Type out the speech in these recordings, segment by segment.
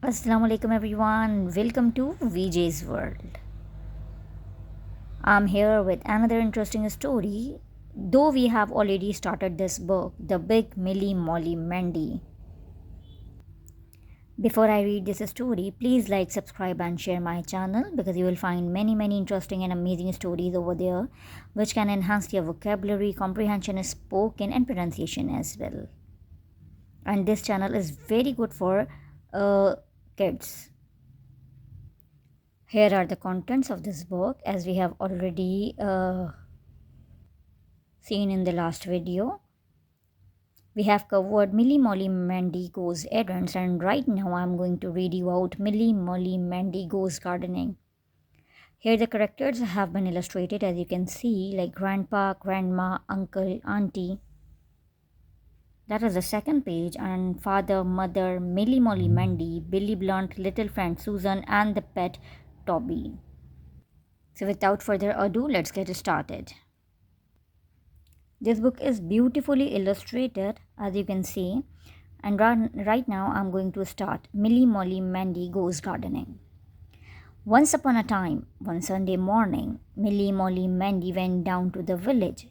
Assalamu alaikum everyone. Welcome to VJ's World. I'm here with another interesting story. Though we have already started this book, The Big Millie Molly Mandy. Before I read this story, please like, subscribe, and share my channel because you will find many interesting and amazing stories over there which can enhance your vocabulary, comprehension, spoken, and pronunciation as well. And this channel is very good for kids. Here are the contents of this book as we have already seen in the last video. We have covered Millie Molly Mandy Goes Errands, and right now I'm going to read you out Millie Molly Mandy Goes Gardening. Here the characters have been illustrated as you can see, like grandpa, grandma, uncle, auntie. That is the second page, and father, mother, Millie Molly Mandy, Billy Blunt, little friend Susan, and the pet Toby. So without further ado, let's get started. This book is beautifully illustrated as you can see, and right now I'm going to start Millie Molly Mandy Goes Gardening. Once upon a time, one Sunday morning, Millie Molly Mandy went down to the village.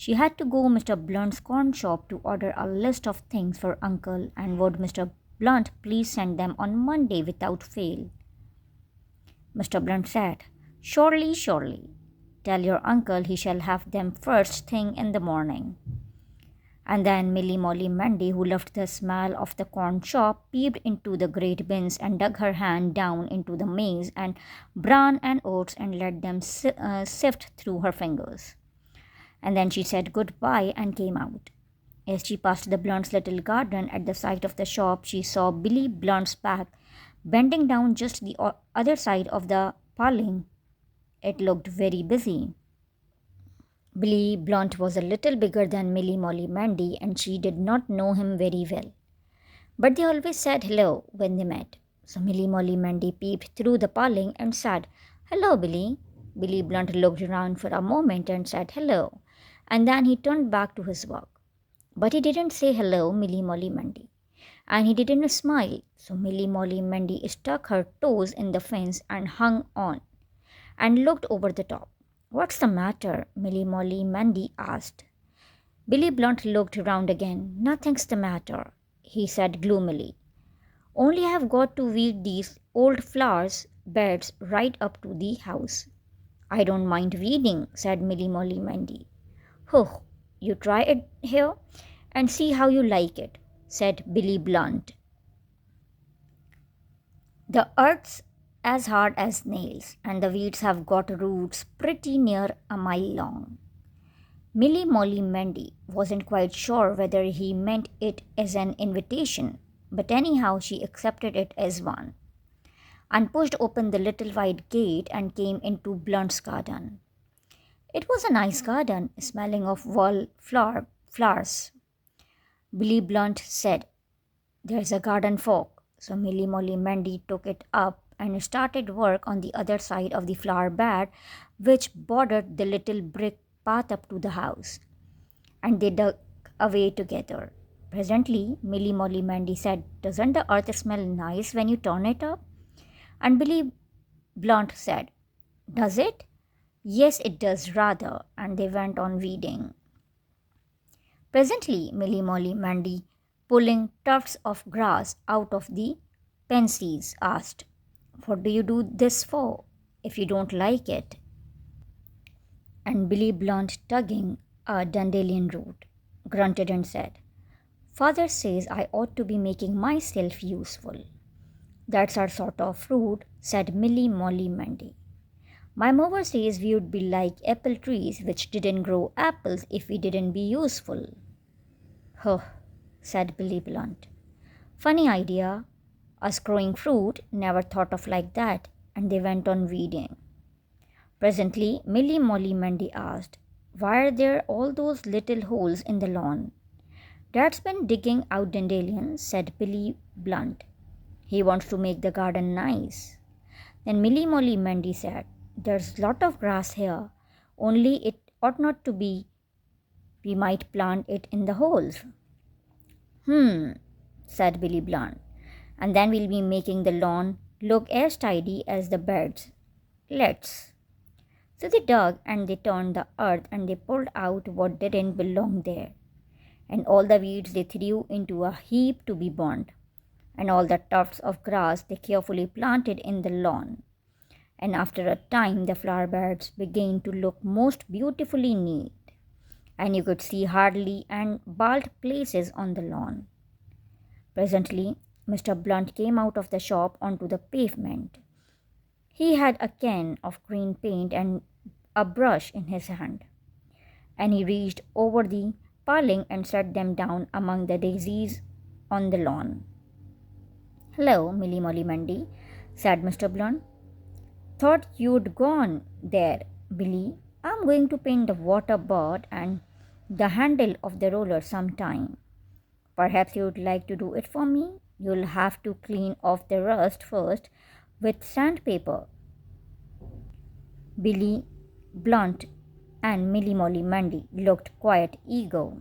She had to go Mr. Blunt's corn shop to order a list of things for uncle, and would Mr. Blunt please send them on Monday without fail. Mr. Blunt said, Surely, surely. Tell your uncle he shall have them first thing in the morning. And then Millie Molly Mandy, who loved the smell of the corn shop, peeped into the great bins and dug her hand down into the maize and bran and oats and let them sift through her fingers. And then she said goodbye and came out. As she passed the Blunt's little garden at the side of the shop, she saw Billy Blunt's back bending down just the other side of the paling. It looked very busy. Billy Blunt was a little bigger than Millie Molly Mandy, and she did not know him very well. But they always said hello when they met. So Millie Molly Mandy peeped through the paling and said, Hello, Billy. Billy Blunt looked around for a moment and said hello, and then he turned back to his work. But he didn't say hello, Millie Molly Mandy, and he didn't smile. So Millie Molly Mandy stuck her toes in the fence and hung on and looked over the top. What's the matter? Millie Molly Mandy asked. Billy Blunt looked round again. Nothing's the matter, he said gloomily. Only I've got to weed these old flowers beds right up to the house. I don't mind weeding, said Millie Molly Mandy. Oh, you try it here and see how you like it, said Billy Blunt. The earth's as hard as nails, and the weeds have got roots pretty near a mile long. Millie Molly Mandy wasn't quite sure whether he meant it as an invitation, but anyhow she accepted it as one, and pushed open the little white gate and came into Blunt's garden. It was a nice garden, smelling of flowers. Billy Blunt said, There's a garden fork. So Millie Molly Mandy took it up and started work on the other side of the flower bed which bordered the little brick path up to the house. And they dug away together. Presently, Millie Molly Mandy said, Doesn't the earth smell nice when you turn it up? And Billy Blunt said, Does it? Yes, it does rather, and they went on weeding. Presently, Millie Molly Mandy, pulling tufts of grass out of the pansies, asked, What do you do this for, if you don't like it? And Billy Blunt, tugging a dandelion root, grunted and said, Father says I ought to be making myself useful. That's our sort of fruit, said Millie Molly Mandy. My mother says we would be like apple trees which didn't grow apples if we didn't be useful. Huh, said Billy Blunt. Funny idea. Us growing fruit, never thought of like that, and they went on weeding. Presently, Millie Molly Mandy asked, Why are there all those little holes in the lawn? Dad's been digging out dandelions, said Billy Blunt. He wants to make the garden nice. Then Millie Molly Mandy said, There's lot of grass here, only it ought not to be. We might plant it in the holes. Said Billy Blunt. and then we'll be making the lawn look as tidy as the beds. Let's. So they dug and they turned the earth and they pulled out what didn't belong there. And all the weeds they threw into a heap to be burned. And all the tufts of grass they carefully planted in the lawn. And after a time, the flower beds began to look most beautifully neat. And you could see hardly and bald places on the lawn. Presently, Mr. Blunt came out of the shop onto the pavement. He had a can of green paint and a brush in his hand, and he reached over the paling and set them down among the daisies on the lawn. "Hello, Milly Molly Mandy," said Mr. Blunt. "Thought you'd gone there, Billy. I'm going to paint the water bird and the handle of the roller sometime. Perhaps you'd like to do it for me? You'll have to clean off the rust first with sandpaper." Billy Blunt and Milly Molly Mandy looked quite eager.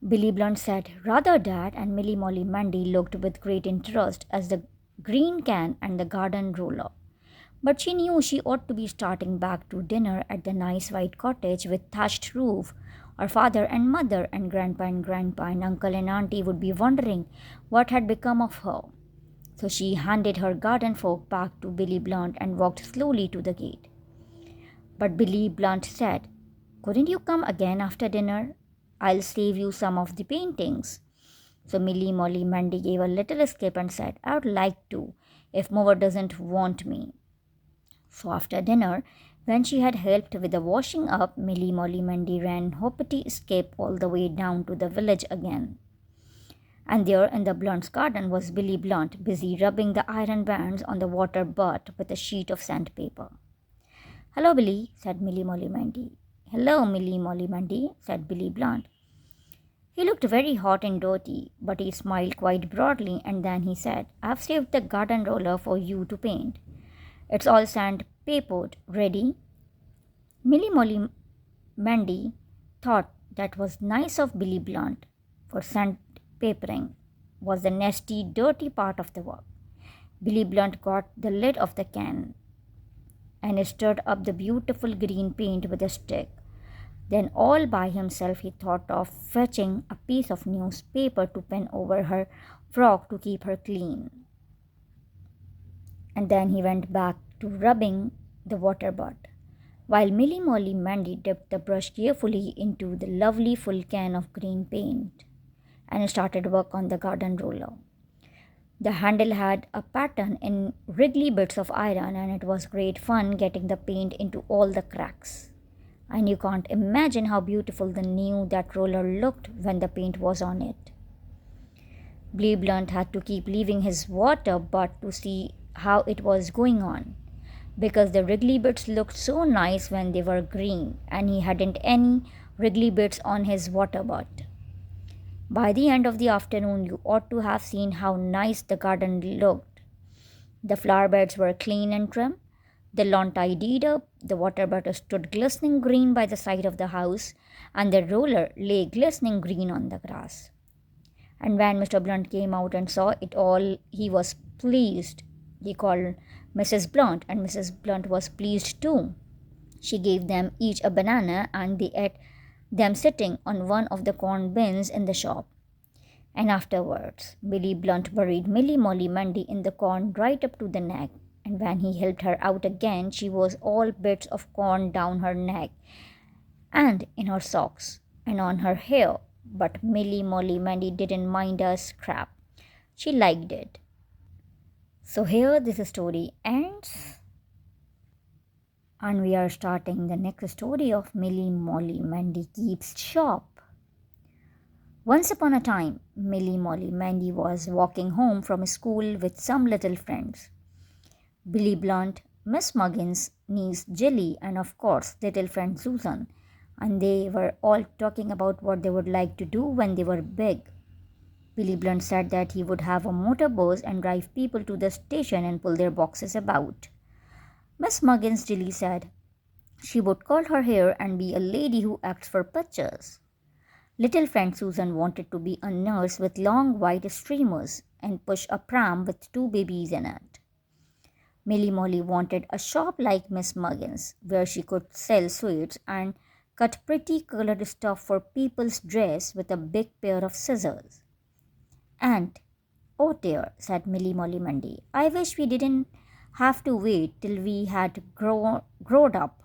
Billy Blunt said, "Rather, Dad," and Milly Molly Mandy looked with great interest at the green can and the garden roller. But she knew she ought to be starting back to dinner at the nice white cottage with thatched roof. Her father and mother and grandpa and uncle and auntie would be wondering what had become of her. So she handed her garden fork back to Billy Blunt and walked slowly to the gate. But Billy Blunt said, "Couldn't you come again after dinner? I'll save you some of the paintings." So Milly Molly Mandy gave a little skip and said, "I would like to, if Mover doesn't want me." So after dinner, when she had helped with the washing up, Milly Molly Mandy ran hoppity skip all the way down to the village again. And there in the Blunt's garden was Billy Blunt, busy rubbing the iron bands on the water butt with a sheet of sandpaper. "Hello, Billy," said Milly Molly Mandy. "Hello, Milly Molly Mandy," said Billy Blunt. He looked very hot and dirty, but he smiled quite broadly, and then he said, "I've saved the garden roller for you to paint. It's all sandpapered, ready." Milly Molly Mandy thought that was nice of Billy Blunt, for sandpapering was the nasty, dirty part of the work. Billy Blunt got the lid of the can and stirred up the beautiful green paint with a stick. Then all by himself he thought of fetching a piece of newspaper to pin over her frock to keep her clean. And then he went back to rubbing the water butt, while Milly Molly Mandy dipped the brush carefully into the lovely full can of green paint and started work on the garden roller. The handle had a pattern in wriggly bits of iron, and it was great fun getting the paint into all the cracks. And you can't imagine how beautiful the new that roller looked when the paint was on it. Billy Blunt had to keep leaving his water butt to see how it was going on, because the wriggly bits looked so nice when they were green, and he hadn't any wriggly bits on his water butt. By the end of the afternoon, you ought to have seen how nice the garden looked. The flower beds were clean and trim, the lawn tidied up, the water butt stood glistening green by the side of the house, and the roller lay glistening green on the grass. And when Mr. Blunt came out and saw it all, he was pleased. He called Mrs. Blunt, and Mrs. Blunt was pleased too. She gave them each a banana, and they ate them sitting on one of the corn bins in the shop. And afterwards, Billy Blunt buried Milly Molly Mandy in the corn right up to the neck, and when he helped her out again, she was all bits of corn down her neck, and in her socks, and on her hair. But Milly Molly Mandy didn't mind a scrap. She liked it. So here this story ends, and we are starting the next story of Milly Molly Mandy Keeps Shop. Once upon a time, Milly Molly Mandy was walking home from school with some little friends. Billy Blunt, Miss Muggins' niece Jilly, and of course little friend Susan, and they were all talking about what they would like to do when they were big. Billy Blunt said that he would have a motor bus and drive people to the station and pull their boxes about. Miss Muggins Jilly said she would curl her hair and be a lady who acts for pictures. Little friend Susan wanted to be a nurse with long white streamers and push a pram with two babies in it. Milly Molly wanted a shop like Miss Muggin's, where she could sell sweets and cut pretty colored stuff for people's dress with a big pair of scissors. And, oh dear, said Milly Molly Mandy, I wish we didn't have to wait till we had grown up.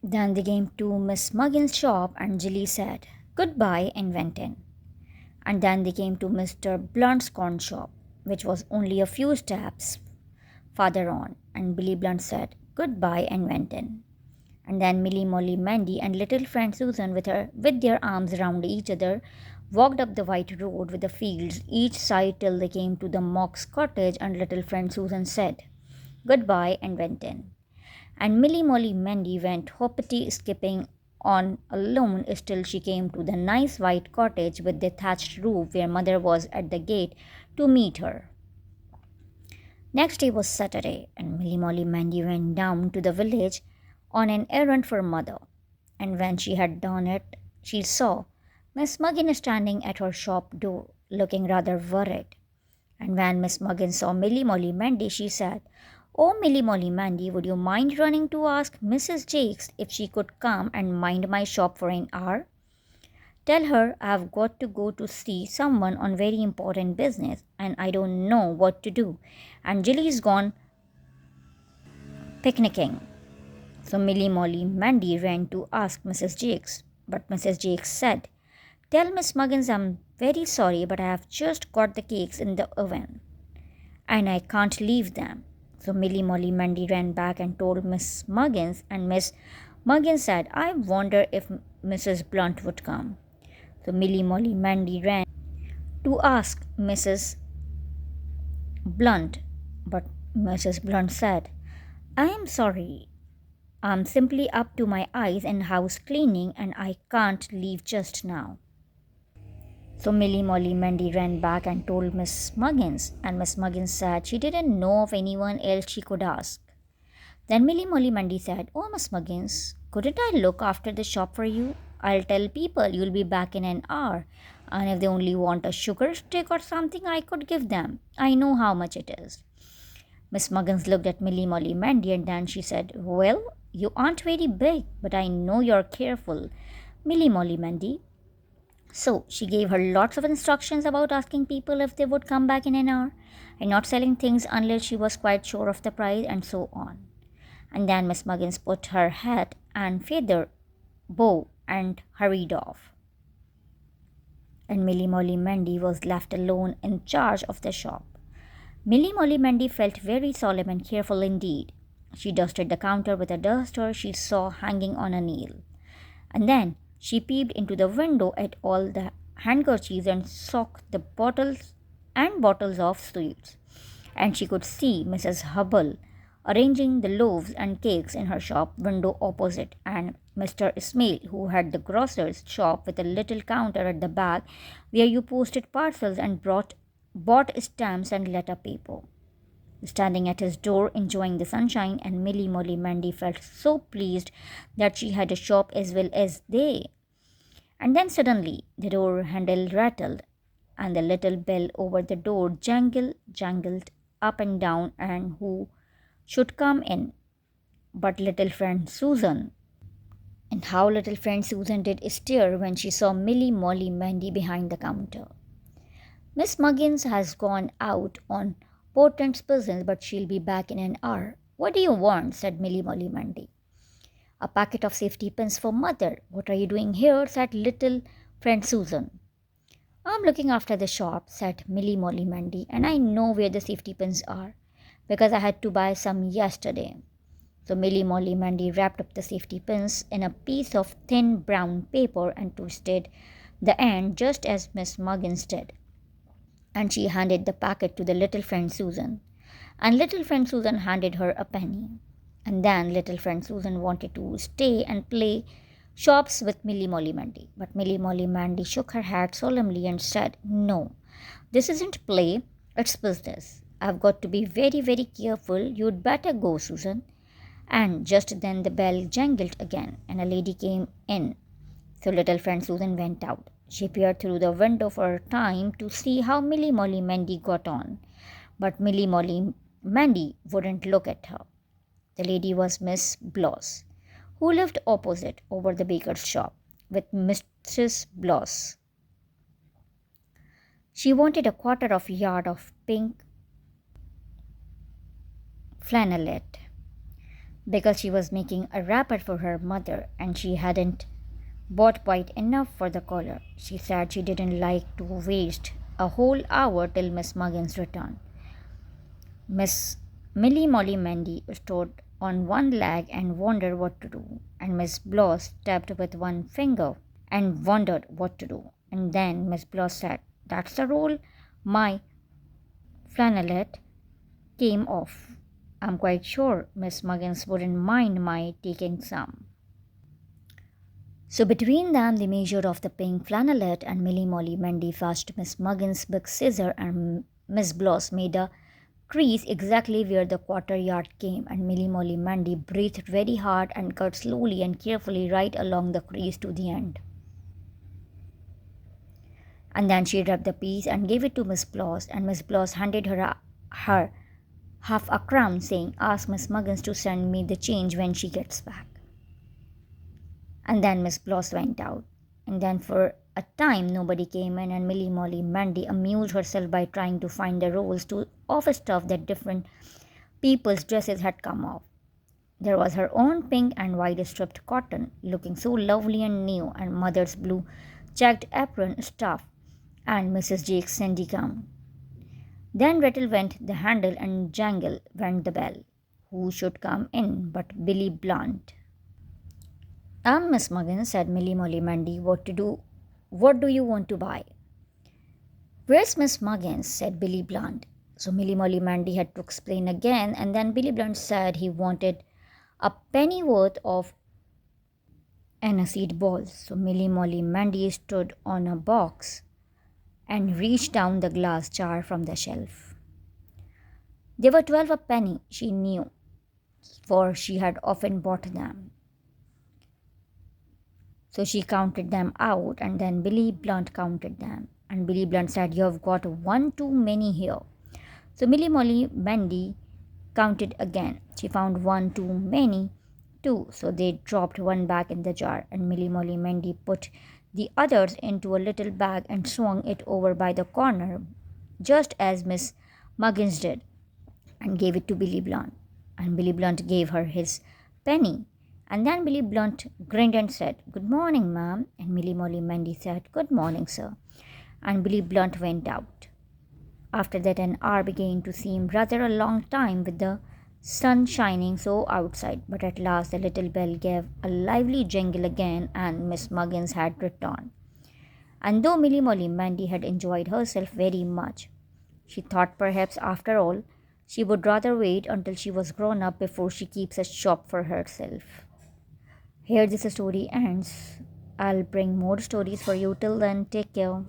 Then they came to Miss Muggin's shop and Jilly said, goodbye and went in. And then they came to Mr. Blunt's corn shop, which was only a few steps farther on, and Billy Blunt said goodbye and went in. And then Milly Molly Mandy and little friend Susan with their arms round each other walked up the white road with the fields each side till they came to the Mock's cottage, and little friend Susan said goodbye and went in. And Milly Molly Mandy went hoppity skipping on alone till she came to the nice white cottage with the thatched roof where mother was at the gate to meet her. Next day was Saturday, and Milly Molly Mandy went down to the village on an errand for mother. And when she had done it, she saw Miss Muggin standing at her shop door, looking rather worried. And when Miss Muggin saw Milly Molly Mandy, she said, oh, Milly Molly Mandy, would you mind running to ask Mrs. Jakes if she could come and mind my shop for an hour? Tell her I've got to go to see someone on very important business and I don't know what to do. And Jilly's gone picnicking. So Milly Molly Mandy ran to ask Mrs. Jakes. But Mrs. Jakes said, tell Miss Muggins I'm very sorry, but I have just got the cakes in the oven and I can't leave them. So Milly Molly Mandy ran back and told Miss Muggins, and Miss Muggins said, I wonder if Mrs. Blunt would come. So Milly Molly Mandy ran to ask Mrs. Blunt, but Mrs. Blunt said, I am sorry, I'm simply up to my eyes in house cleaning and I can't leave just now. So Milly Molly Mandy ran back and told Miss Muggins, and Miss Muggins said she didn't know of anyone else she could ask. Then Milly Molly Mandy said, oh, Miss Muggins, couldn't I look after the shop for you? I'll tell people you'll be back in an hour, and if they only want a sugar stick or something, I could give them. I know how much it is. Miss Muggins looked at Milly Molly Mandy and then she said, well, you aren't very big, but I know you're careful, Milly Molly Mandy. So she gave her lots of instructions about asking people if they would come back in an hour and not selling things unless she was quite sure of the price and so on. And then Miss Muggins put her hat and feather bow and hurried off. And Milly Molly Mandy was left alone in charge of the shop. Milly Molly Mandy felt very solemn and careful indeed. She dusted the counter with a duster she saw hanging on a nail. And then she peeped into the window at all the handkerchiefs and saw the bottles of sweets. And she could see Mrs. Hubble arranging the loaves and cakes in her shop window opposite, and Mr. Ismail, who had the grocer's shop with a little counter at the back where you posted parcels and bought stamps and letter paper, standing at his door enjoying the sunshine, and Milly Molly Mandy felt so pleased that she had a shop as well as they. And then suddenly the door handle rattled, and the little bell over the door jangled up and down, and who should come in but little friend Susan. And how little friend Susan did stare when she saw Milly Molly Mandy behind the counter. Miss Muggins has gone out on portent's business, but she'll be back in an hour. What do you want? Said Milly Molly Mandy. A packet of safety pins for mother. What are you doing here? Said little friend Susan. I'm looking after the shop, said Milly Molly Mandy, and I know where the safety pins are, because I had to buy some yesterday. So Milly Molly Mandy wrapped up the safety pins in a piece of thin brown paper and twisted the end just as Miss Muggins did. And she handed the packet to the little friend Susan. And little friend Susan handed her a penny. And then little friend Susan wanted to stay and play shops with Milly Molly Mandy. But Milly Molly Mandy shook her head solemnly and said, no, this isn't play, it's business. I've got to be very, very careful. You'd better go, Susan. And just then the bell jangled again, and a lady came in, So little friend Susan went out. She peered through the window for a time to see how Milly Molly Mandy got on. But Milly Molly Mandy wouldn't look at her. The lady was Miss Bloss, who lived opposite over the baker's shop with Mrs. Bloss. She wanted a quarter of a yard of pink flannelette because she was making a wrapper for her mother and she hadn't bought quite enough for the collar. She said she didn't like to waste a whole hour till Miss Muggins returned. Miss Milly Molly Mandy stood on one leg and wondered what to do, and Miss Bloss tapped with one finger and wondered what to do. And then Miss Bloss said, "That's the rule. My flannelette came off. I'm quite sure Miss Muggins wouldn't mind my taking some." So between them, they measured off the pink flannelette, and Milly Molly Mandy fetched Miss Muggins' big scissor, and Miss Bloss made a crease exactly where the quarter yard came, and Milly Molly Mandy breathed very hard and cut slowly and carefully right along the crease to the end. And then she wrapped the piece and gave it to Miss Bloss, and Miss Bloss handed her half a crown, saying, "Ask Miss Muggins to send me the change when she gets back." And then Miss Bloss went out. And then for a time nobody came in, and Milly Molly Mandy amused herself by trying to find the rolls of stuff that different people's dresses had come off. There was her own pink and white striped cotton, looking so lovely and new, and Mother's blue checked apron stuff, and Mrs. Jake's Sandy gown. Then rattle went the handle and jangle went the bell. Who should come in but Billy Blunt? Miss Muggins," said Milly Molly Mandy, what do you want to buy?" "Where's Miss Muggins?" said Billy Blunt. So Milly Molly Mandy had to explain again, and then Billy Blunt said he wanted a pennyworth of aniseed balls. So Milly Molly Mandy stood on a box and reached down the glass jar from the shelf. They were 12 a penny, she knew, for she had often bought them. So she counted them out, and then Billy Blunt counted them. And Billy Blunt said, "You've got one too many here." So Milly Molly Mandy counted again. She found one too many too. So they dropped one back in the jar, and Milly Molly Mandy put the others into a little bag and swung it over by the corner, just as Miss Muggins did, and gave it to Billy Blunt. And Billy Blunt gave her his penny. And then Billy Blunt grinned and said, "Good morning, ma'am." And Milly Molly Mandy said, "Good morning, sir." And Billy Blunt went out. After that, an hour began to seem rather a long time with the sun shining so outside. But at last the little bell gave a lively jingle again, and Miss Muggins had returned. And though Milly Molly Mandy had enjoyed herself very much, she thought perhaps after all she would rather wait until she was grown up before she keeps a shop for herself. Here this story ends. I'll bring more stories for you. Till then, take care.